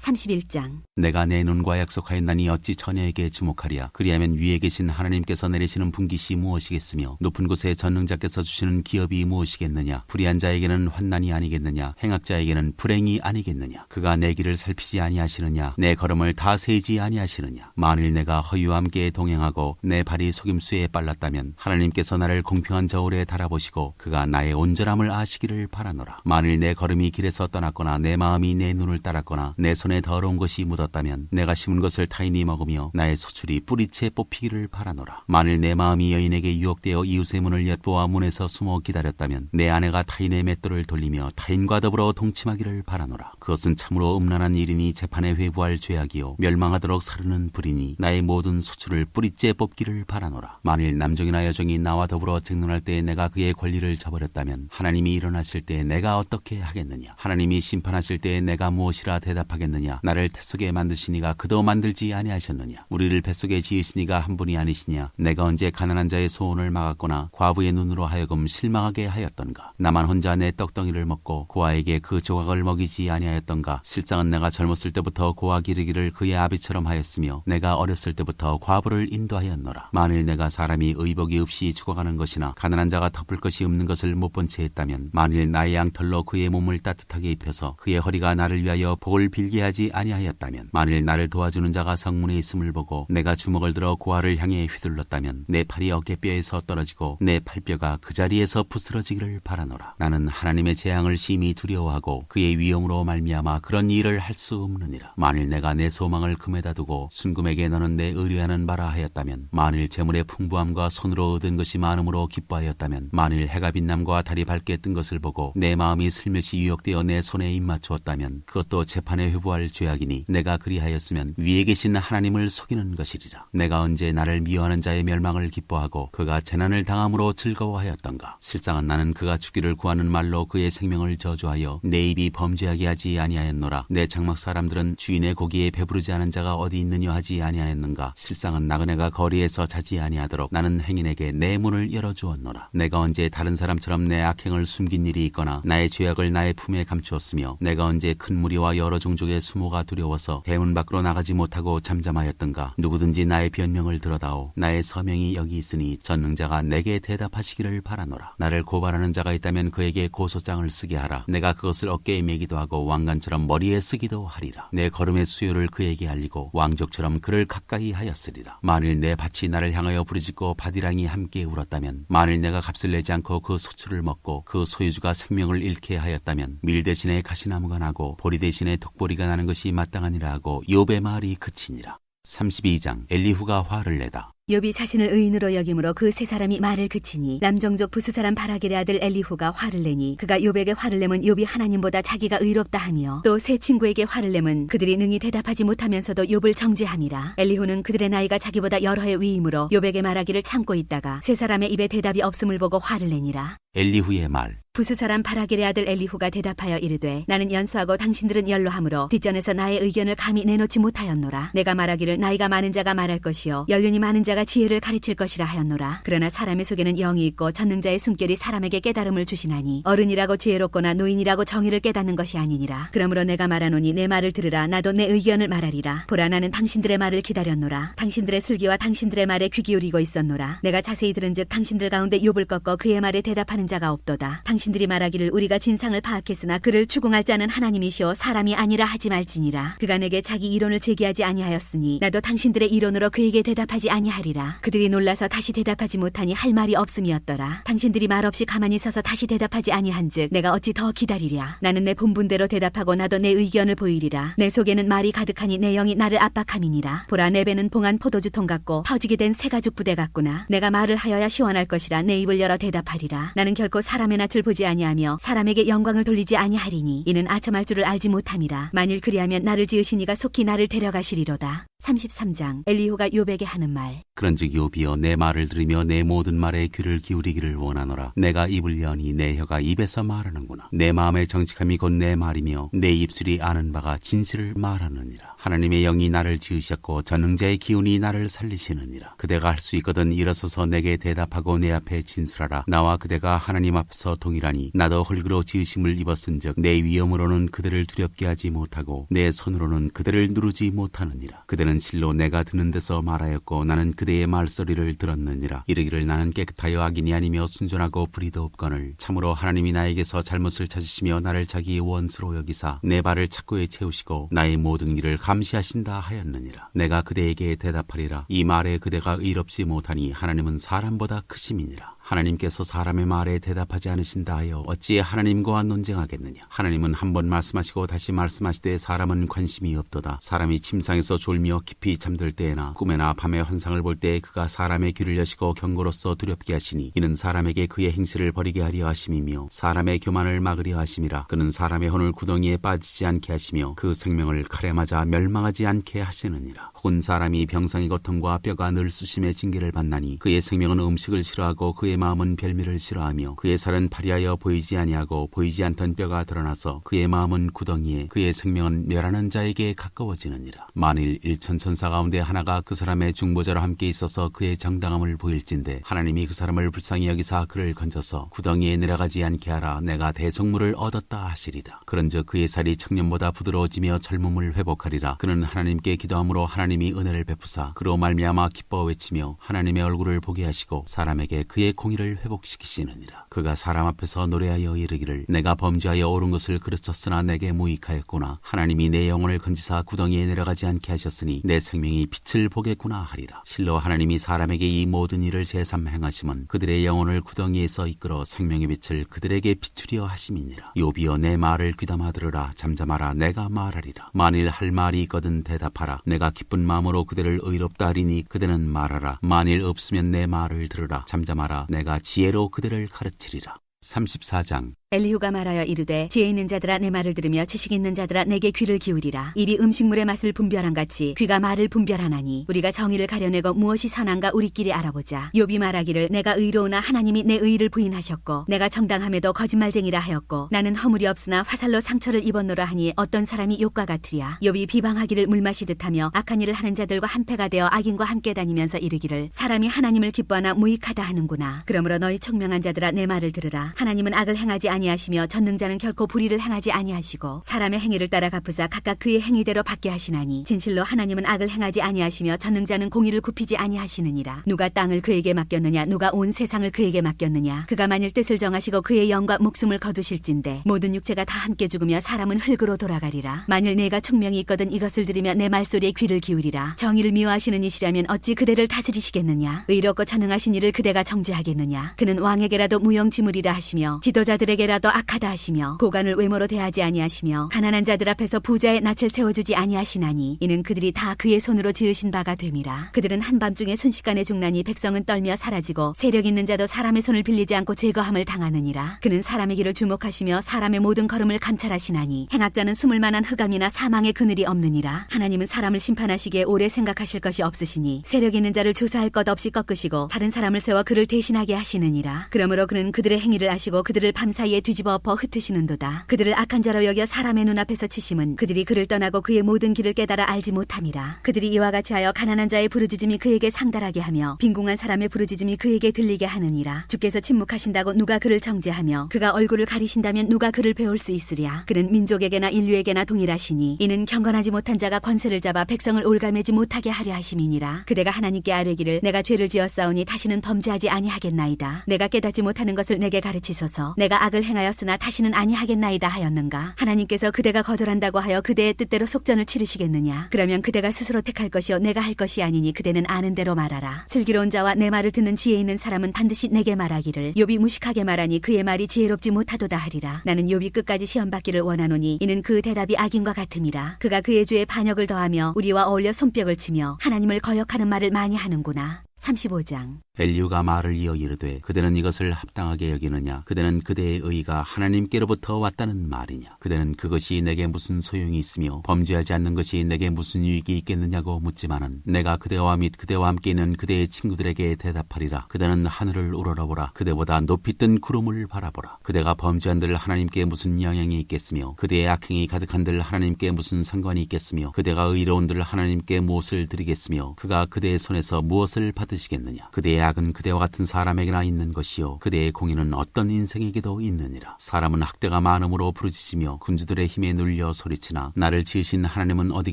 31장. 내가 내 눈과 약속하였나니 어찌 처녀에게 주목하랴. 그리하면 위에 계신 하나님께서 내리시는 분깃이 무엇이겠으며 높은 곳에 전능자께서 주시는 기업이 무엇이겠느냐. 불의한 자에게는 환난이 아니겠느냐. 행악자에게는 불행이 아니겠느냐. 그가 내 길을 살피지 아니하시느냐. 내 걸음을 다 세지 아니하시느냐. 만일 내가 허유와 함께 동행하고 내 발이 속임수에 빨랐다면 하나님께서 나를 공평한 저울에 달아보시고 그가 나의 온전함을 아시기를 바라노라. 만일 내 걸음이 길에서 떠났거나 내 마음이 내 눈을 따랐거나 내 손에 더러운 것이 묻었다면 내가 심은 것을 타인이 먹으며 나의 소출이 뿌리채 뽑히기를 바라노라. 만일 내 마음이 여인에게 유혹되어 이웃의 문을 엿보아 문에서 숨어 기다렸다면 내 아내가 타인의 맷돌을 돌리며 타인과 더불어 동침하기를 바라노라. 그것은 참으로 음란한 일이니 재판에 회부할 죄악이요 멸망하도록 사르는 불이니 나의 모든 소출을 뿌리째 뽑기를 바라노라. 만일 남종이나 여종이 나와 더불어 쟁론할 때에 내가 그의 권리를 저버렸다면 하나님이 일어나실 때에 내가 어떻게 하겠느냐. 하나님이 심판하실 때에 내가 무엇이라 대답하겠느냐. 나를 태속에 만드시니가 그도 만들지 아니하셨느냐. 우리를 뱃속에 지으시니가 한 분이 아니시냐. 내가 언제 가난한 자의 소원을 막았거나 과부의 눈으로 하여금 실망하게 하였던가. 나만 혼자 내 떡덩이를 먹고 고아에게 그 조각을 먹이지 아니하였던가. 실상은 내가 젊었을 때부터 고아 기르기를 그의 아비처럼 하였으며 내가 어렸을 때부터 과부를 인도하였노라. 만일 내가 사람이 의복이 없이 죽어가는 것이나 가난한 자가 덮을 것이 없는 것을 못 본 채 했다면 만일 나의 양털로 그의 몸을 따뜻하게 입혀서 그의 허리가 나를 위하여 복을 빌게 하지 아니하였다면 만일 나를 도와주는 자가 성문에 있음을 보고 내가 주먹을 들어 고아를 향해 휘둘렀다면 내 팔이 어깨뼈에서 떨어지고 내 팔뼈가 그 자리에서 부스러지기를 바라노라. 나는 하나님의 재앙을 심히 두려워하고 그의 위엄으로 말미암아 그런 일을 할 수 없느니라. 만일 내가 내 소망을 금에다 두고 순금에게 너는 내 의뢰하는 바라 하였다면 만일 재물의 풍부함과 손으로 얻은 것이 많음으로 기뻐하였다면 만일 해가 빛남과 달이 밝게 뜬 것을 보고 내 마음이 슬며시 유혹되어 내 손에 입맞추었다면 그것도 재판에 회부할 죄악이니 내가 그리하였으면 위에 계신 하나님을 속이는 것이리라. 내가 언제 나를 미워하는 자의 멸망을 기뻐하고 그가 재난을 당함으로 즐거워하였던가. 실상은 나는 그가 죽기를 구하는 말로 그의 생명을 저주하여 내 입이 범죄하게 하지 아니하였노라. 내 장막 사람들은 주인의 고기에 배부르지 않은 자가 어디 있느냐 하지 아니하였는가. 실상은 나그네가 거리에서 자지 아니하도록 나는 행인에게 내 문을 열어주었노라. 내가 언제 다른 사람처럼 내 악행을 숨긴 일이 있거나 나의 죄악을 나의 품에 감추었으며 내가 언제 큰 무리와 여러 종족의 수모가 두려워서 대문 밖으로 나가지 못하고 잠잠하였던가. 누구든지 나의 변명을 들어다오. 나의 서명이 여기 있으니 전능자가 내게 대답하시기를 바라노라. 나를 고발하는 자가 있다면 그에게 고소장을 쓰게 하라. 내가 그것을 어깨에 매기도 하고 왕관처럼 머리에 쓰기도 하리라. 내 걸음의 수요를 그에게 알리고 왕족처럼 그를 가까이 하였으리라. 만일 내 밭이 나를 향하여 부르짖고 밭이랑이 함께 울었다면 만일 내가 값을 내지 않고 그 소출을 먹고 그 소유주가 생명을 잃게 하였다면 밀 대신에 가시나무가 나고 보리 대신에 독보리가 나는 것이 마땅하니라 하고 욥의 말이 그치니라. 32장. 엘리후가 화를 내다. 욥이 자신을 의인으로 여김으로 그 세 사람이 말을 그치니 남종족 부스 사람 바라길의 아들 엘리후가 화를 내니 그가 욥에게 화를 내면 욥이 하나님보다 자기가 의롭다 하며 또 세 친구에게 화를 내면 그들이 능히 대답하지 못하면서도 욥을 정죄함이라. 엘리후는 그들의 나이가 자기보다 여러 해 위이므로 욥에게 말하기를 참고 있다가 세 사람의 입에 대답이 없음을 보고 화를 내니라. 엘리후의 말. 부스 사람 바라길의 아들 엘리후가 대답하여 이르되 나는 연소하고 당신들은 연로하므로 뒷전에서 나의 의견을 감히 내놓지 못하였노라. 내가 말하기를 나이가 많은 자가 말할 것이요 연륜이 많은 자가 지혜를 가르칠 것이라 하였노라. 그러나 사람의 속에는 영이 있고 전능자의 숨결이 사람에게 깨달음을 주시나니 어른이라고 지혜롭거나 노인이라고 정의를 깨닫는 것이 아니니라. 그러므로 내가 말하노니 내 말을 들으라. 나도 내 의견을 말하리라. 보라 나는 당신들의 말을 기다렸노라. 당신들의 슬기와 당신들의 말에 귀 기울이고 있었노라. 내가 자세히 들은즉 당신들 가운데 욥을 꺾어 그의 말에 대답하는 자가 없도다. 당신들이 말하기를 우리가 진상을 파악했으나 그를 추궁할 자는 하나님이시오 사람이 아니라 하지 말지니라. 그가 내게 자기 이론을 제기하지 아니하였으니 나도 당신들의 이론으로 그에게 대답하지 아니하리라. 그들이 놀라서 다시 대답하지 못하니 할 말이 없음이었더라. 당신들이 말없이 가만히 서서 다시 대답하지 아니한즉 내가 어찌 더 기다리랴. 나는 내 본분대로 대답하고 나도 내 의견을 보이리라. 내 속에는 말이 가득하니 내 영이 나를 압박함이니라. 보라 내 배는 봉한 포도주통 같고 터지게 된 새가죽 부대 같구나. 내가 말을 하여야 시원할 것이라 내 입을 열어 대답하리라. 나는 결코 사람의 낯을 보지 아니하며 사람에게 영광을 돌리지 아니하리니 이는 아첨할 줄을 알지 못함이라. 만일 그리하면 나를 지으신 이가 속히 나를 데려가시리로다. 33장 엘리후가 욥에게 하는 말. 그런즉 욥이여 내 말을 들으며 내 모든 말에 귀를 기울이기를 원하노라. 내가 입을 여니 내 혀가 입에서 말하는구나. 내 마음의 정직함이 곧 내 말이며 내 입술이 아는 바가 진실을 말하느니라. 하나님의 영이 나를 지으셨고 전능자의 기운이 나를 살리시느니라. 그대가 할 수 있거든 일어서서 내게 대답하고 내 앞에 진술하라. 나와 그대가 하나님 앞에서 동일하니 나도 흙으로 지으심을 입었은즉 내 위엄으로는 그대를 두렵게 하지 못하고 내 손으로는 그대를 누르지 못하느니라. 그대는 실로 내가 드는 데서 말하였고 나는 그대의 말소리를 들었느니라. 이르기를 나는 깨끗하여 악인이 아니며 순전하고 불의도 없거늘 참으로 하나님이 나에게서 잘못을 찾으시며 나를 자기의 원수로 여기사 내 발을 착고에 채우시고 나의 모든 일을 감시하신다 하였느니라. 내가 그대에게 대답하리라. 이 말에 그대가 의롭지 못하니 하나님은 사람보다 크심이니라. 하나님께서 사람의 말에 대답하지 않으신다 하여 어찌 하나님과 논쟁하겠느냐. 하나님은 한 번 말씀하시고 다시 말씀하시되 사람은 관심이 없도다. 사람이 침상에서 졸며 깊이 잠들 때에나 꿈에나 밤에 환상을 볼 때 그가 사람의 귀를 여시고 경고로서 두렵게 하시니 이는 사람에게 그의 행실을 버리게 하려 하심이며 사람의 교만을 막으려 하심이라. 그는 사람의 혼을 구덩이에 빠지지 않게 하시며 그 생명을 칼에 맞아 멸망하지 않게 하시느니라. 혹은 사람이 병상의 고통과 뼈가 늘 수심의 징계를 받나니 그의 생명은 음식을 싫어하고 그의 마음은 별미를 싫어하며 그의 살은 파리하여 보이지 아니하고 보이지 않던 뼈가 드러나서 그의 마음은 구덩이에 그의 생명은 멸하는 자에게 가까워지느니라. 만일 1천 천사 가운데 하나가 그 사람의 중보자로 함께 있어서 그의 정당함을 보일진대 하나님이 그 사람을 불쌍히 여기사 그를 건져서 구덩이에 내려가지 않게 하라. 내가 대속물을 얻었다 하시리라. 그런즉 그의 살이 청년보다 부드러워지며 젊음을 회복하리라. 그는 하나님께 기도함으로 하나님이 은혜를 베푸사 그로 말미암아 기뻐 외치며 하나님의 얼굴을 보게 하시고 사람에게 그의 공의를 회복시키시느니라. 그가 사람 앞에서 노래하여 이르기를 내가 범죄하여 옳은 것을 그르쳤으나 내게 무익하였구나. 하나님이 내 영혼을 건지사 구덩이에 내려가지 않게 하셨으니 내 생명이 빛을 보겠구나 하리라. 실로 하나님이 사람에게 이 모든 일을 제삼 행하심은 그들의 영혼을 구덩이에서 이끌어 생명의 빛을 그들에게 비추려 하심이니라. 욥이여 내 말을 귀담아 들으라. 잠잠하라. 내가 말하리라. 만일 할 말이 있거든 대답하라. 내가 기쁜 마음으로 그대를 의롭다 하리니 그대는 말하라. 만일 없으면 내 말을 들으라. 잠잠하라. 내가 지혜로 그들을 가르치리라. 34장 엘리후가 말하여 이르되 지혜 있는 자들아 내 말을 들으며 지식 있는 자들아 내게 귀를 기울이라. 입이 음식물의 맛을 분별한 같이 귀가 말을 분별하나니 우리가 정의를 가려내고 무엇이 선한가 우리끼리 알아보자. 욥이 말하기를 내가 의로우나 하나님이 내 의를 부인하셨고 내가 정당함에도 거짓말쟁이라 하였고 나는 허물이 없으나 화살로 상처를 입었노라 하니 어떤 사람이 욥과 같으랴. 욥이 비방하기를 물마시듯 하며 악한 일을 하는 자들과 한패가 되어 악인과 함께 다니면서 이르기를 사람이 하나님을 기뻐하나 무익하다 하는구나. 그러므로 너희 총명한 자들아 내 말을 들으라. 하나님은 악을 행하지 아니하시며 전능자는 결코 불의를 행하지 아니하시고 사람의 행위를 따라 갚으사 각각 그의 행위대로 받게 하시나니 진실로 하나님은 악을 행하지 아니하시며 전능자는 공의를 굽히지 아니하시느니라. 누가 땅을 그에게 맡겼느냐 누가 온 세상을 그에게 맡겼느냐. 그가 만일 뜻을 정하시고 그의 영과 목숨을 거두실진대 모든 육체가 다 함께 죽으며 사람은 흙으로 돌아가리라. 만일 내가 총명이 있거든 이것을 들으며 내 말소리에 귀를 기울이라. 정의를 미워하시는 이시라면 어찌 그대를 다스리시겠느냐. 의롭고 전능하신 이를 그대가 정죄하겠느냐. 그는 왕에게라도 무용지물이라 하시며 지도자들에게라도 악하다 하시며 고관을 외모로 대하지 아니하시며 가난한 자들 앞에서 부자의 낯을 세워주지 아니하시나니 이는 그들이 다 그의 손으로 지으신 바가 됨이라. 그들은 한밤중에 순식간에 죽나니 백성은 떨며 사라지고 세력 있는 자도 사람의 손을 빌리지 않고 제거함을 당하느니라. 그는 사람의 길을 주목하시며 사람의 모든 걸음을 감찰하시나니 행악자는 숨을 만한 흑암이나 사망의 그늘이 없느니라. 하나님은 사람을 심판하시기에 오래 생각하실 것이 없으시니 세력 있는 자를 조사할 것 없이 꺾으시고 다른 사람을 세워 그를 대신하게 하시느니라. 그러므로 그는 그들의 행위를 아시고 그들을 밤사이에 뒤집어 엎어 흩으시는도다. 그들을 악한 자로 여겨 사람의 눈앞에서 치심은 그들이 그를 떠나고 그의 모든 길을 깨달아 알지 못함이라. 그들이 이와 같이 하여 가난한 자의 부르짖음이 그에게 상달하게 하며 빈궁한 사람의 부르짖음이 그에게 들리게 하느니라. 주께서 침묵하신다고 누가 그를 정죄하며 그가 얼굴을 가리신다면 누가 그를 배울 수 있으랴. 그는 민족에게나 인류에게나 동일하시니 이는 경건하지 못한 자가 권세를 잡아 백성을 올가매지 못하게 하려 하심이니라. 그대가 하나님께 아뢰기를 내가 죄를 지었사오니 다시는 범죄하지 아니하겠나이다. 내가 깨닫지 못하는 것을 내게 가르치소서. 내가 악을 행하였으나 다시는 아니하겠나이다 하였는가. 하나님께서 그대가 거절한다고 하여 그대의 뜻대로 속전을 치르시겠느냐. 그러면 그대가 스스로 택할 것이요 내가 할 것이 아니니 그대는 아는 대로 말하라. 슬기로운 자와 내 말을 듣는 지혜 있는 사람은 반드시 내게 말하기를 욥이 무식하게 말하니 그의 말이 지혜롭지 못하도다 하리라. 나는 욥이 끝까지 시험받기를 원하노니 이는 그 대답이 악인과 같음이라. 그가 그의 죄에 반역을 더하며 우리와 어울려 손뼉을 치며 하나님을 거역하는 말을 많이 하는구나. 35장. 엘리후가 말을 이어 이르되 그대는 이것을 합당하게 여기느냐? 그대는 그대의 의가 하나님께로부터 왔다는 말이냐? 그대는 그것이 내게 무슨 소용이 있으며 범죄하지 않는 것이 내게 무슨 유익이 있겠느냐고 묻지만은 내가 그대와 및 그대와 함께 있는 그대의 친구들에게 대답하리라. 그대는 하늘을 우러러보라. 그대보다 높이 뜬 구름을 바라보라. 그대가 범죄한들 하나님께 무슨 영향이 있겠으며 그대의 악행이 가득한들 하나님께 무슨 상관이 있겠으며 그대가 의로운들 하나님께 무엇을 드리겠으며 그가 그대의 손에서 무엇을 받으시겠느냐? 그대의 악은 그대와 같은 사람에게나 있는 것이요 그대의 공의는 어떤 인생에게도 있느니라. 사람은 학대가 많음으로 부르짖으며 군주들의 힘에 눌려 소리치나 나를 지으신 하나님은 어디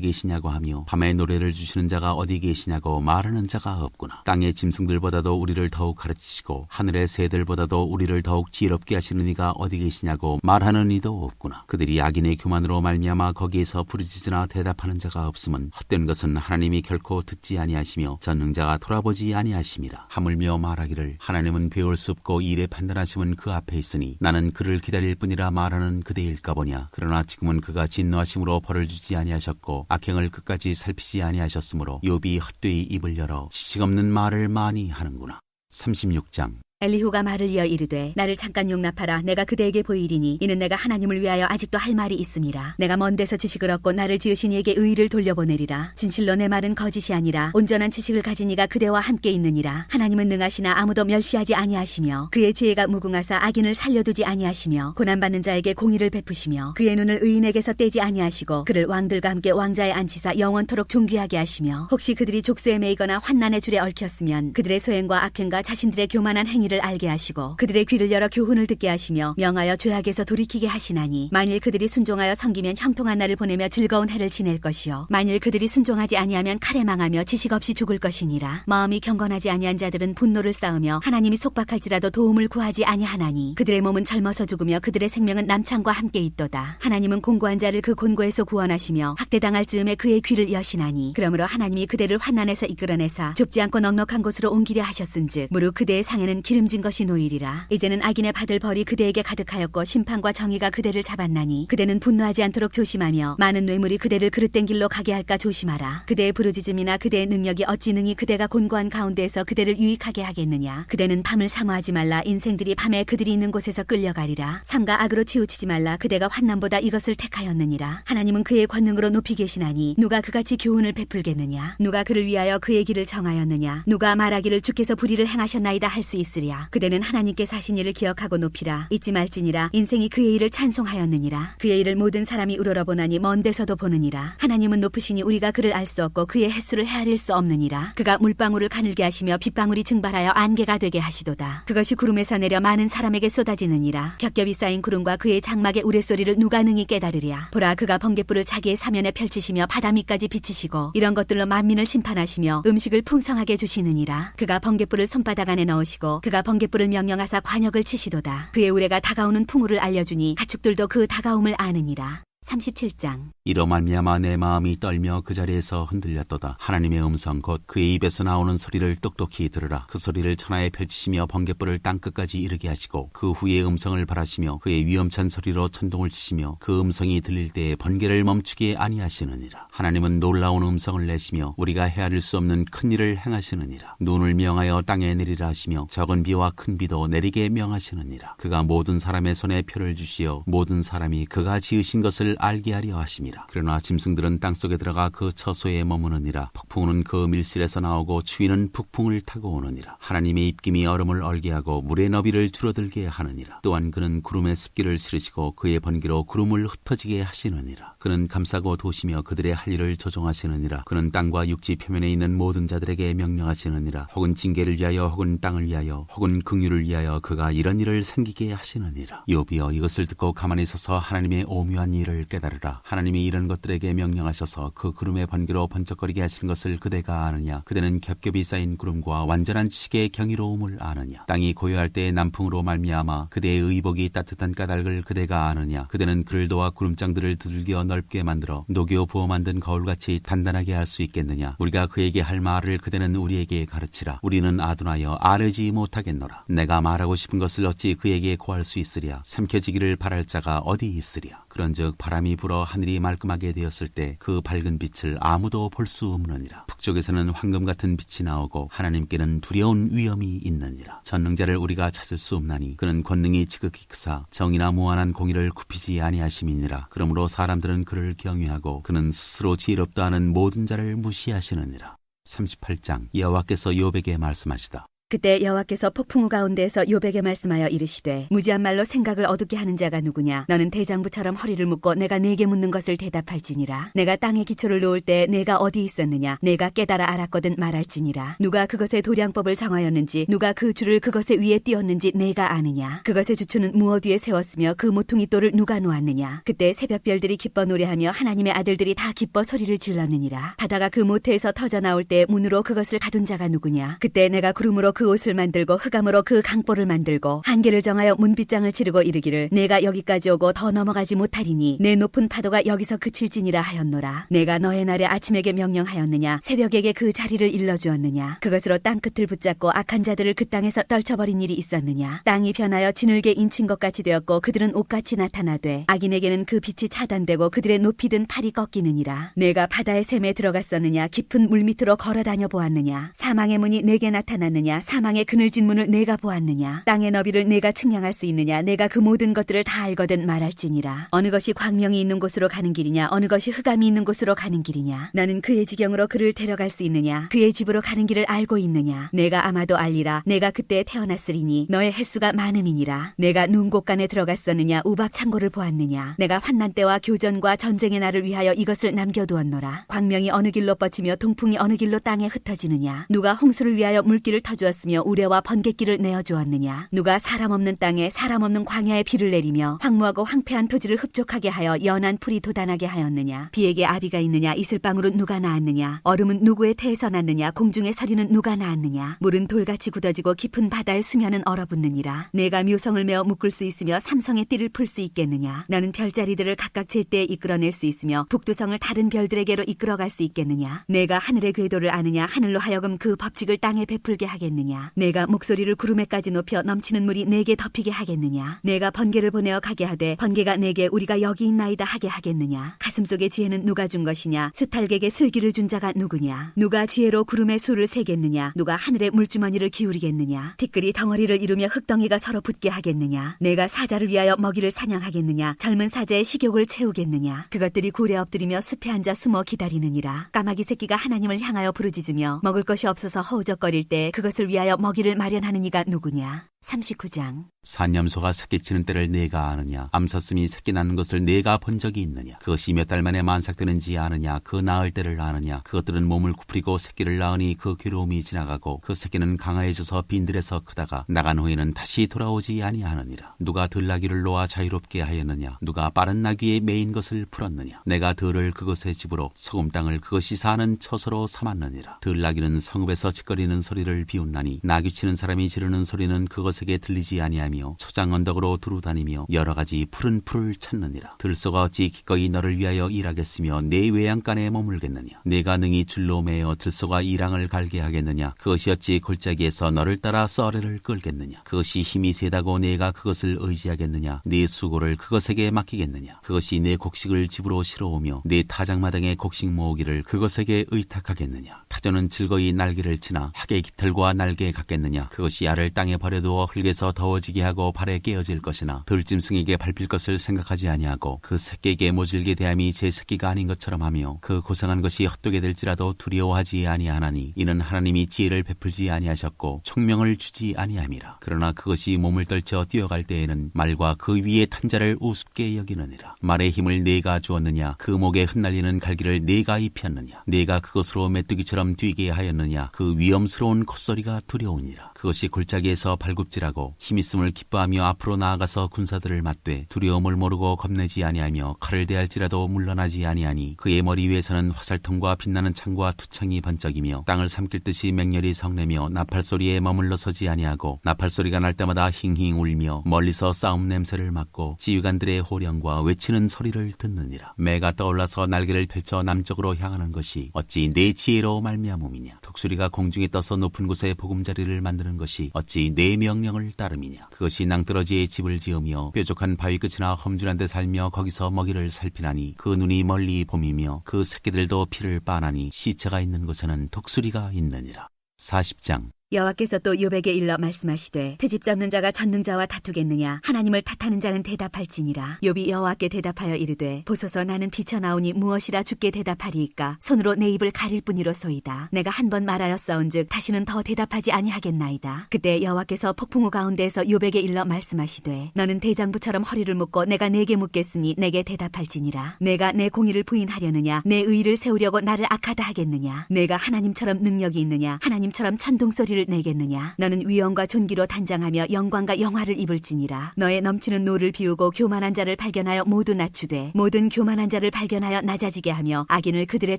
계시냐고 하며 밤에 노래를 주시는 자가 어디 계시냐고 말하는 자가 없구나. 땅의 짐승들보다도 우리를 더욱 가르치시고 하늘의 새들보다도 우리를 더욱 지혜롭게 하시는 이가 어디 계시냐고 말하는 이도 없구나. 그들이 악인의 교만으로 말미암아 거기에서 부르짖으나 대답하는 자가 없음은 헛된 것은 하나님이 결코 듣지 아니하시며 전능자가 돌아보지 아니하심이라. 하물며 말하기를 하나님은 배울 수 없고 일에 판단하심은 그 앞에 있으니 나는 그를 기다릴 뿐이라 말하는 그대일까 보냐. 그러나 지금은 그가 진노하심으로 벌을 주지 아니하셨고 악행을 끝까지 살피지 아니하셨으므로 욥이 헛되이 입을 열어 지식 없는 말을 많이 하는구나. 36장. 엘리후가 말을 이어 이르되 나를 잠깐 용납하라. 내가 그대에게 보이리니 이는 내가 하나님을 위하여 아직도 할 말이 있음이라. 내가 먼 데서 지식을 얻고 나를 지으신 이에게 의를 돌려보내리라. 진실로 내 말은 거짓이 아니라 온전한 지식을 가진 이가 그대와 함께 있느니라. 하나님은 능하시나 아무도 멸시하지 아니하시며 그의 지혜가 무궁하사 악인을 살려두지 아니하시며 고난받는 자에게 공의를 베푸시며 그의 눈을 의인에게서 떼지 아니하시고 그를 왕들과 함께 왕자에 앉히사 영원토록 존귀하게 하시며 혹시 그들이 족쇄에 매이거나 환난의 줄에 얽혔으면 그들의 소행과 악행과 자신들의 교만한 행위를 알게 하시고 그들의 귀를 열어 교훈을 듣게 하시며 명하여 죄악에서 돌이키게 하시나니 만일 그들이 순종하여 섬기면 형통한 날을 보내며 즐거운 해를 지낼 것이요 만일 그들이 순종하지 아니하면 칼에 망하며 지식 없이 죽을 것이니라. 마음이 경건하지 아니한 자들은 분노를 쌓으며 하나님이 속박할지라도 도움을 구하지 아니하나니 그들의 몸은 젊어서 죽으며 그들의 생명은 남창과 함께 있도다. 하나님은 곤고한 자를 그 곤고에서 구원하시며 학대당할 즈음에 그의 귀를 여시나니 그러므로 하나님이 그대를 환난에서 이끌어내사 좁지 않고 넉넉한 곳으로 옮기려 하셨은즉 무릇 그대의 상에는 기름진 것이 놓이리라. 이제는 악인의 받을 벌이 그대에게 가득하였고 심판과 정의가 그대를 잡았나니 그대는 분노하지 않도록 조심하며 많은 뇌물이 그대를 그릇된 길로 가게 할까 조심하라. 그대의 부르짖음이나 그대의 능력이 어찌 능히 그대가 곤고한 가운데에서 그대를 유익하게 하겠느냐. 그대는 밤을 사모하지 말라. 인생들이 밤에 그들이 있는 곳에서 끌려가리라. 삼가 악으로 치우치지 말라. 그대가 환난보다 이것을 택하였느니라. 하나님은 그의 권능으로 높이 계시나니 누가 그같이 교훈을 베풀겠느냐. 누가 그를 위하여 그의 길을 정하였느냐. 누가 말하기를 주께서 불의를 행하셨나이다 할 수 있으랴. 그대는 하나님께 사신 일을 기억하고 높이라. 잊지 말지니라. 인생이 그의 일을 찬송하였느니라. 그의 일을 모든 사람이 우러러보나니 먼 데서도 보느니라. 하나님은 높으시니 우리가 그를 알 수 없고 그의 횟수를 헤아릴 수 없느니라. 그가 물방울을 가늘게 하시며 빗방울이 증발하여 안개가 되게 하시도다. 그것이 구름에서 내려 많은 사람에게 쏟아지느니라. 겹겹이 쌓인 구름과 그의 장막의 우레소리를 누가 능히 깨달으랴. 보라 그가 번갯불을 자기의 사면에 펼치시며 바다 밑까지 비치시고 이런 것들로 만민을 심판하시며 음식을 풍성하게 주시느니라. 그가 번갯불을 손바닥 안에 넣으시고 그가 번갯불을 명령하사 관역을 치시도다. 그의 우레가 다가오는 풍우를 알려주니 가축들도 그 다가옴을 아느니라. 37장. 이로 말미암아 내 마음이 떨며 그 자리에서 흔들렸도다. 하나님의 음성 곧 그의 입에서 나오는 소리를 똑똑히 들으라. 그 소리를 천하에 펼치시며 번갯불을 땅끝까지 이르게 하시고 그 후에 음성을 발하시며 그의 위엄찬 소리로 천둥을 치시며 그 음성이 들릴 때에 번개를 멈추게 아니하시느니라. 하나님은 놀라운 음성을 내시며 우리가 헤아릴 수 없는 큰 일을 행하시느니라. 눈을 명하여 땅에 내리라 하시며 적은 비와 큰 비도 내리게 명하시느니라. 그가 모든 사람의 손에 표를 주시어 모든 사람이 그가 지으신 것을 알게 하려 하심이라. 그러나 짐승들은 땅속에 들어가 그 처소에 머무느니라. 폭풍은 그 밀실에서 나오고 추위는 북풍을 타고 오느니라. 하나님의 입김이 얼음을 얼게 하고 물의 너비를 줄어들게 하느니라. 또한 그는 구름의 습기를 실으시고 그의 번개로 구름을 흩어지게 하시느니라. 그는 감싸고 도시며 그들의 할 일을 조종하시느니라. 그는 땅과 육지 표면에 있는 모든 자들에게 명령하시느니라. 혹은 징계를 위하여 혹은 땅을 위하여 혹은 긍휼을 위하여 그가 이런 일을 생기게 하시느니라. 욥이여 이것을 듣고 가만히 서서 하나님의 오묘한 일을 깨달으라. 하나님이 이런 것들에게 명령하셔서 그 구름의 번개로 번쩍거리게 하시는 것을 그대가 아느냐. 그대는 겹겹이 쌓인 구름과 완전한 지식의 경이로움을 아느냐. 땅이 고요할 때의 남풍으로 말미암아 그대의 의복이 따뜻한 까닭을 그대가 아느냐. 그대는 그를 도와 구름장들을 두들겨 넓게 만들어 녹여 부어 만든 거울같이 단단하게 할 수 있겠느냐. 우리가 그에게 할 말을 그대는 우리에게 가르치라. 우리는 아둔하여 아뢰지 못하겠노라. 내가 말하고 싶은 것을 어찌 그에게 고할 수 있으랴. 삼켜지기를 바랄 자가 어디 있으랴. 그런즉 바람이 불어 하늘이 말끔하게 되었을 때 그 밝은 빛을 아무도 볼 수 없느니라. 북쪽에서는 황금 같은 빛이 나오고 하나님께는 두려운 위엄이 있느니라. 전능자를 우리가 찾을 수 없나니 그는 권능이 지극히 크사 정의나 무한한 공의를 굽히지 아니하심이니라. 그러므로 사람들은 그를 경외하고 그는 스스로 지혜롭다 하는 모든 자를 무시하시느니라. 38장. 여호와께서 욥에게 말씀하시다. 그때 여호와께서 폭풍우 가운데에서 욥에게 말씀하여 이르시되 무지한 말로 생각을 어둡게 하는 자가 누구냐. 너는 대장부처럼 허리를 묶고 내가 네게 묻는 것을 대답할지니라. 내가 땅의 기초를 놓을 때 내가 어디 있었느냐. 내가 깨달아 알았거든 말할지니라. 누가 그것의 도량법을 정하였는지 누가 그 줄을 그것의 위에 띄었는지 내가 아느냐. 그것의 주추는 무엇 위에 세웠으며 그 모퉁이 돌을 누가 놓았느냐. 그때 새벽별들이 기뻐 노래하며 하나님의 아들들이 다 기뻐 소리를 질렀느니라. 바다가 그 모태에서 터져 나올 때 문으로 그것을 가둔 자가 누구냐. 그때 내가 구름으로 그 옷을 만들고 흑암으로 그 강보를 만들고 한계를 정하여 문빗장을 치르고 이르기를 내가 여기까지 오고 더 넘어가지 못하리니 내 높은 파도가 여기서 그칠지니라 하였노라. 내가 너의 날에 아침에게 명령하였느냐. 새벽에게 그 자리를 일러주었느냐. 그것으로 땅끝을 붙잡고 악한 자들을 그 땅에서 떨쳐버린 일이 있었느냐. 땅이 변하여 진흙에 인친 것 같이 되었고 그들은 옷같이 나타나되 악인에게는 그 빛이 차단되고 그들의 높이 든 팔이 꺾이느니라. 내가 바다의 샘에 들어갔었느냐. 깊은 물 밑으로 걸어다녀 보았느냐. 사망의 문이 내게 나타났느냐. 사망의 그늘진 문을 내가 보았느냐. 땅의 너비를 내가 측량할 수 있느냐. 내가 그 모든 것들을 다 알거든 말할지니라. 어느 것이 광명이 있는 곳으로 가는 길이냐. 어느 것이 흑암이 있는 곳으로 가는 길이냐. 너는 그의 지경으로 그를 데려갈 수 있느냐. 그의 집으로 가는 길을 알고 있느냐. 내가 아마도 알리라. 내가 그때 태어났으리니 너의 횟수가 많음이니라. 내가 눈 곳간에 들어갔었느냐. 우박 창고를 보았느냐. 내가 환난 때와 교전과 전쟁의 날을 위하여 이것을 남겨두었노라. 광명이 어느 길로 뻗치며 동풍이 어느 길로 땅에 흩어지느냐. 누가 홍수를 위하여 물길을 터주었으며 우레와 번갯길을 내어주었느냐. 누가 사람 없는 땅에 사람 없는 광야에 비를 내리며 황무하고 황폐한 토지를 흡족하게 하여 연한 풀이 돋아나게 하였느냐. 비에게 아비가 있느냐. 이슬방으로 누가 낳았느냐. 얼음은 누구의 태에서 났느냐. 공중의 서리는 누가 낳았느냐. 물은 돌같이 굳어지고 깊은 바다의 수면은 얼어붙느니라. 내가 묘성을 메어 묶을 수 있으며 삼성의 띠를 풀 수 있겠느냐. 너는 별자리들을 각각 제때에 이끌어낼 수 있으며 북두성을 다른 별들에게로 이끌어갈 수 있겠느냐. 내가 하늘의 궤도를 아느냐. 하늘로 하여금 그 법칙을 땅에 베풀게 하겠느냐. 내가 목소리를 구름에까지 높여 넘치는 물이 내게 덮이게 하겠느냐. 내가 번개를 보내어 가게 하되 번개가 내게 우리가 여기 있나이다 하게 하겠느냐. 가슴속의 지혜는 누가 준 것이냐. 수탈객의 슬기를 준 자가 누구냐. 누가 지혜로 구름의 수를 세겠느냐. 누가 하늘의 물주머니를 기울이겠느냐. 티끌이 덩어리를 이루며 흙덩이가 서로 붙게 하겠느냐. 내가 사자를 위하여 먹이를 사냥하겠느냐. 젊은 사자의 식욕을 채우겠느냐. 그것들이 굴에 엎드리며 숲에 앉아 숨어 기다리느니라. 까마귀 새끼가 하나님을 향하여 부르짖으며 먹을 것이 없어서 허우적거릴 때 그것을 위하여 먹이를 마련하는 이가 누구냐. 39장. 산염소가 새끼치는 때를 내가 아느냐. 암사슴이 새끼 낳는 것을 내가 본 적이 있느냐. 그것이 몇 달 만에 만삭되는지 아느냐. 그 낳을 때를 아느냐. 그것들은 몸을 구부리고 새끼를 낳으니 그 괴로움이 지나가고 그 새끼는 강하여져서 빈들에서 크다가 나간 후에는 다시 돌아오지 아니하느니라. 누가 들나귀를 놓아 자유롭게 하였느냐. 누가 빠른 나귀에 매인 것을 풀었느냐. 내가 들을 그것의 집으로 소금 땅을 그것이 사는 처소로 삼았느니라. 들나귀는 성읍에서 짓거리는 소리를 비웃나니 나귀치는 사람이 지르는 소리는 그것에게 들리지 아니하며 초장 언덕으로 두루다니며 여러 가지 푸른 풀을 찾느니라. 들소가 어찌 기꺼이 너를 위하여 일하겠으며 내 외양간에 머물겠느냐. 내가 능히 줄로 매어 들소가 이랑을 갈게 하겠느냐. 그것이 어찌 골짜기에서 너를 따라 썰애를 끌겠느냐. 그것이 힘이 세다고 내가 그것을 의지하겠느냐. 내 수고를 그것에게 맡기겠느냐. 그것이 내 곡식을 집으로 실어오며 내 타작마당의 곡식 모으기를 그것에게 의탁하겠느냐. 타조는 즐거이 날개를 치나 학의 깃털과 날개 같겠느냐. 그것이 알을 땅에 버려두어 흙에서 더워지게 하고 발에 깨어질 것이나 들짐승에게 밟힐 것을 생각하지 아니하고 그 새끼에게 모질게 대함이 제 새끼가 아닌 것처럼 하며 그 고생한 것이 헛되게 될지라도 두려워하지 아니하나니 이는 하나님이 지혜를 베풀지 아니하셨고 총명을 주지 아니함이라. 그러나 그것이 몸을 떨쳐 뛰어갈 때에는 말과 그 위에 탄 자를 우습게 여기느니라. 말의 힘을 내가 주었느냐. 그 목에 흩날리는 갈기를 내가 입혔느냐. 내가 그것으로 메뚜기처럼 뛰게 하였느냐. 그 위험스러운 콧소리가 두려우니라. 그것이 골짜기에서 발굽질하고 힘있음을 기뻐하며 앞으로 나아가서 군사들을 맞되 두려움을 모르고 겁내지 아니하며 칼을 대할지라도 물러나지 아니하니 그의 머리 위에서는 화살통과 빛나는 창과 투창이 번쩍이며 땅을 삼킬 듯이 맹렬히 성내며 나팔소리에 머물러 서지 아니하고 나팔소리가 날 때마다 힝힝 울며 멀리서 싸움 냄새를 맡고 지휘관들의 호령과 외치는 소리를 듣느니라. 매가 떠올라서 날개를 펼쳐 남쪽으로 향하는 것이 어찌 내 지혜로 말미암음이냐. 독수리가 공중에 떠서 높은 곳에 보금자리를 만드는 것이 어찌 내 명령 명령을 따름이냐. 그것이 낭떠러지에 집을 지으며 뾰족한 바위 끝이나 험준한 데 살며 거기서 먹이를 살피나니 그 눈이 멀리 봄이며 그 새끼들도 피를 빠나니 시체가 있는 곳에는 독수리가 있느니라. 40장 여호와께서 또 욥에게 일러 말씀하시되 트집 잡는 자가 전능자와 다투겠느냐. 하나님을 탓하는 자는 대답할지니라. 욥이 여호와께 대답하여 이르되 보소서 나는 비쳐나오니 무엇이라 주께 대답하리이까. 손으로 내 입을 가릴 뿐이로소이다. 내가 한 번 말하였사온즉 다시는 더 대답하지 아니하겠나이다. 그때 여호와께서 폭풍우 가운데에서 욥에게 일러 말씀하시되 너는 대장부처럼 허리를 묶고 내가 네게 묻겠으니 내게 대답할지니라. 내가 내 공의를 부인하려느냐. 내 의의를 세우려고 나를 악하다 하겠느냐. 내가 하나님처럼 능력이 있느냐. 하나님처럼 천둥소리를 내겠느냐. 너는 위엄과 존귀로 단장하며 영광과 영화를 입을지니라. 너의 넘치는 노를 비우고 교만한 자를 발견하여 모두 낮추되 모든 교만한 자를 발견하여 낮아지게 하며 악인을 그들의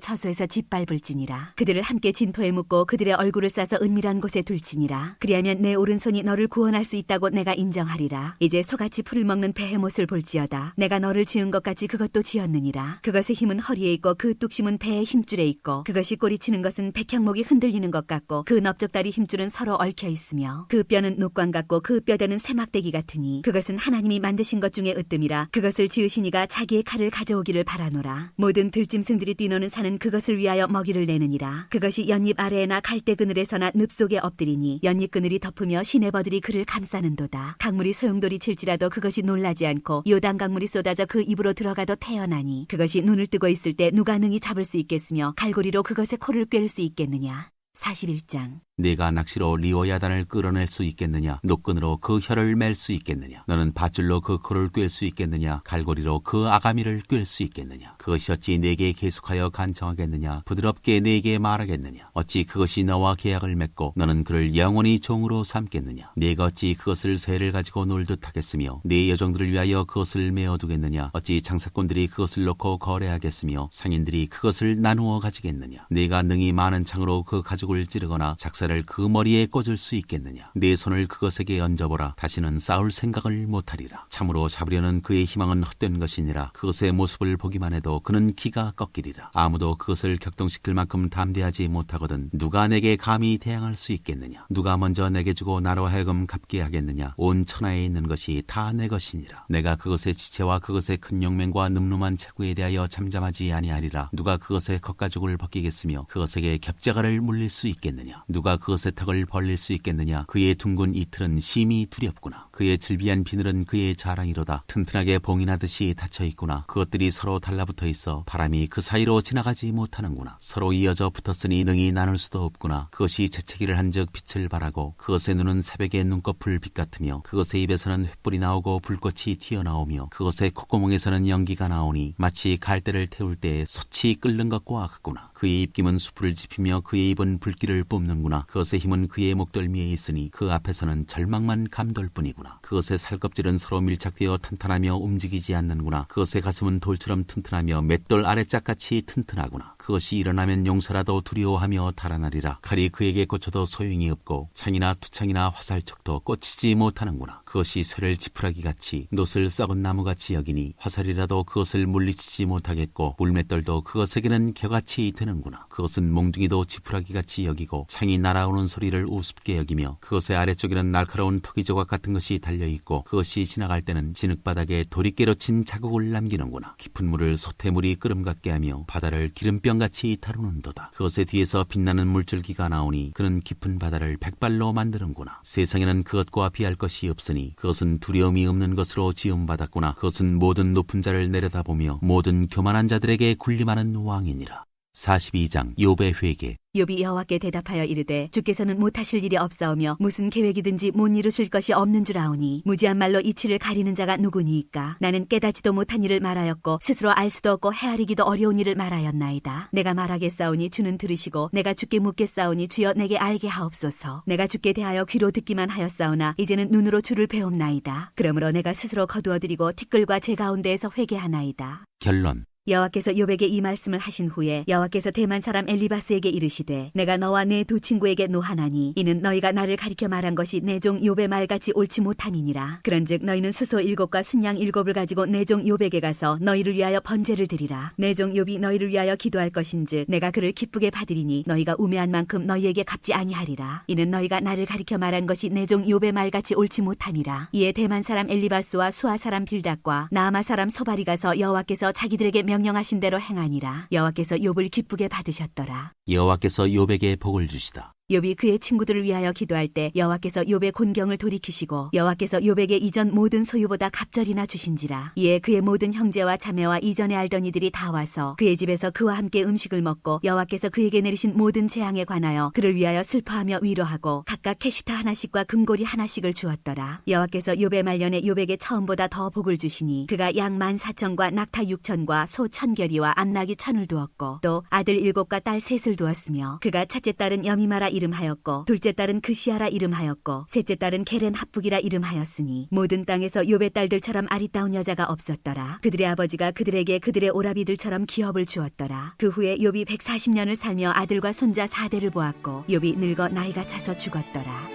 처소에서 짓밟을지니라. 그들을 함께 진토에 묻고 그들의 얼굴을 싸서 은밀한 곳에 둘지니라. 그리하면 내 오른손이 너를 구원할 수 있다고 내가 인정하리라. 이제 소같이 풀을 먹는 베헤못을 볼지어다. 내가 너를 지은 것 같이 그것도 지었느니라. 그것의 힘은 허리에 있고 그 뚝심은 배의 힘줄에 있고 그것이 꼬리치는 것은 백향목이 흔들리는 것 같고 그 넓적다리 힘줄은 서로 얽혀 있으며 그 뼈는 녹광 같고 그 뼈대는 쇠막대기 같으니 그것은 하나님이 만드신 것 중에 으뜸이라. 그것을 지으신 이가 자기의 칼을 가져오기를 바라노라. 모든 들짐승들이 뛰노는 산은 그것을 위하여 먹이를 내느니라. 그것이 연잎 아래에나 갈대 그늘에서나 늪 속에 엎드리니 연잎 그늘이 덮으며 시내버들이 그를 감싸는도다. 강물이 소용돌이 칠지라도 그것이 놀라지 않고 요단 강물이 쏟아져 그 입으로 들어가도 태어나니 그것이 눈을 뜨고 있을 때 누가 능히 잡을 수 있겠으며 갈고리로 그것의 코를 꿰를 수 있겠느냐. 41장 네가 낚시로 리오야단을 끌어낼 수 있겠느냐. 노끈으로 그 혀를 맬 수 있겠느냐. 너는 밧줄로 그 코를 꿰 수 있겠느냐. 갈고리로 그 아가미를 꿰 수 있겠느냐. 그것이 어찌 네게 계속하여 간청하겠느냐. 부드럽게 네게 말하겠느냐. 어찌 그것이 너와 계약을 맺고 너는 그를 영원히 종으로 삼겠느냐. 네가 어찌 그것을 새를 가지고 놀듯 하겠으며 네 여종들을 위하여 그것을 메어두겠느냐. 어찌 장사꾼들이 그것을 놓고 거래하겠으며 상인들이 그것을 나누어 가지겠느냐. 네가 능히 많은 창으로 그 가죽을 찌르거나 작사를 그 머리에 꽂을 수 있겠느냐. 네 손을 그것에게 얹어보라. 다시는 싸울 생각을 못하리라. 참으로 잡으려는 그의 희망은 헛된 것이니라. 그것의 모습을 보기만 해도 그는 기가 꺾이리라. 아무도 그것을 격동시킬 만큼 담대하지 못하거든 누가 내게 감히 대항할 수 있겠느냐. 누가 먼저 내게 주고 나로 하여금 갚게 하겠느냐. 온 천하에 있는 것이 다 내 것이니라. 내가 그것의 지체와 그것의 큰 용맹과 늠름한 체구에 대하여 잠잠하지 아니하리라. 누가 그것의 겉가죽을 벗기겠으며 그것에게 겹자가를 물릴 수 있겠느냐. 누가 그것의 턱을 벌릴 수 있겠느냐. 그의 둥근 이틀은 심히 두렵구나. 그의 질비한 비늘은 그의 자랑이로다. 튼튼하게 봉인하듯이 닫혀있구나. 그것들이 서로 달라붙어 있어 바람이 그 사이로 지나가지 못하는구나. 서로 이어져 붙었으니 능히 나눌 수도 없구나. 그것이 재채기를 한즉 빛을 발하고 그것의 눈은 새벽의 눈꺼풀 빛 같으며 그것의 입에서는 횃불이 나오고 불꽃이 튀어나오며 그것의 콧구멍에서는 연기가 나오니 마치 갈대를 태울 때에 솥이 끓는 것과 같구나. 그의 입김은 수풀을 지피며 그의 입은 불길을 뿜는구나. 그것의 힘은 그의 목덜미에 있으니 그 앞에서는 절망만 감돌 뿐이구나. 그것의 살껍질은 서로 밀착되어 탄탄하며 움직이지 않는구나. 그것의 가슴은 돌처럼 튼튼하며 맷돌 아래짝같이 튼튼하구나. 그것이 일어나면 용사라도 두려워하며 달아나리라. 칼이 그에게 꽂혀도 소용이 없고 창이나 투창이나 화살촉도 꽂히지 못하는구나. 그것이 쇠를 지푸라기같이 놋을 썩은 나무같이 여기니 화살이라도 그것을 물리치지 못하겠고 물맷돌도 그것에게는 겨같이 되는구나. 그것은 몽둥이도 지푸라기같이 여기고 창이 날아오는 소리를 우습게 여기며 그것의 아래쪽에는 날카로운 토기조각 같은 것이 달려있고 그것이 지나갈 때는 진흙바닥에 도리깨로 친 자국을 남기는구나. 깊은 물을 솥해물이 끓음 같게 하며 바다를 기름병같이 다루는도다. 그것의 뒤에서 빛나는 물줄기가 나오니 그는 깊은 바다를 백발로 만드는구나. 세상에는 그것과 비할 것이 없으니 그것은 두려움이 없는 것으로 지음받았구나. 그것은 모든 높은 자를 내려다보며 모든 교만한 자들에게 군림하는 왕이니라. 42장 욥의 회개. 욥이 여호와께 대답하여 이르되 주께서는 못하실 일이 없사오며 무슨 계획이든지 못 이루실 것이 없는 줄 아오니 무지한 말로 이치를 가리는 자가 누구니이까. 나는 깨닫지도 못한 일을 말하였고 스스로 알 수도 없고 헤아리기도 어려운 일을 말하였나이다. 내가 말하겠사오니 주는 들으시고 내가 주께 묻겠사오니 주여 내게 알게 하옵소서. 내가 주께 대하여 귀로 듣기만 하였사오나 이제는 눈으로 주를 배움나이다. 그러므로 내가 스스로 거두어드리고 티끌과 제 가운데에서 회개하나이다. 결론. 여호와께서 욥에게 이 말씀을 하신 후에 여호와께서 대만 사람 엘리바스에게 이르시되 내가 너와 내 두 친구에게 노하나니 이는 너희가 나를 가리켜 말한 것이 내 종 욥의 말같이 옳지 못함이니라. 그런즉 너희는 수소 7과 순양 7을 가지고 내 종 욥에게 가서 너희를 위하여 번제를 드리라. 내 종 욥이 너희를 위하여 기도할 것인즉 내가 그를 기쁘게 받으리니 너희가 우매한 만큼 너희에게 갚지 아니하리라. 이는 너희가 나를 가리켜 말한 것이 내 종 욥의 말같이 옳지 못함이라. 이에 대만 사람 엘리바스와 수아 사람 빌닷과 나아마 사람 소발이 가서 여호와께서 자기들에게 명령하신 대로 행하니라. 여호와께서 욥을 기쁘게 받으셨더라. 여호와께서 욥에게 복을 주시다. 욥이 그의 친구들을 위하여 기도할 때 여호와께서 욥의 곤경을 돌이키시고 여호와께서 욥에게 이전 모든 소유보다 갑절이나 주신지라. 이에 그의 모든 형제와 자매와 이전에 알던 이들이 다 와서 그의 집에서 그와 함께 음식을 먹고 여호와께서 그에게 내리신 모든 재앙에 관하여 그를 위하여 슬퍼하며 위로하고 각각 캐슈타 하나씩과 금고리 하나씩을 주었더라. 여호와께서 욥의 말년에 욥에게 처음보다 더 복을 주시니 그가 양 14,000과 낙타 6,000과 소 1,000결이와 암나귀 1,000을 두었고 또 아들 7과 딸 3을 두었으며 그가 첫째 딸은 여미마라 이름하였고 둘째 딸은 그시아라 이름하였고 셋째 딸은 게렌 합북이라 이름하였으니 모든 땅에서 욥의 딸들처럼 아리따운 여자가 없었더라. 그들의 아버지가 그들에게 그들의 오라비들처럼 기업을 주었더라. 그 후에 욥이 140년을 살며 아들과 손자 4대를 보았고 욥이 늙어 나이가 차서 죽었더라.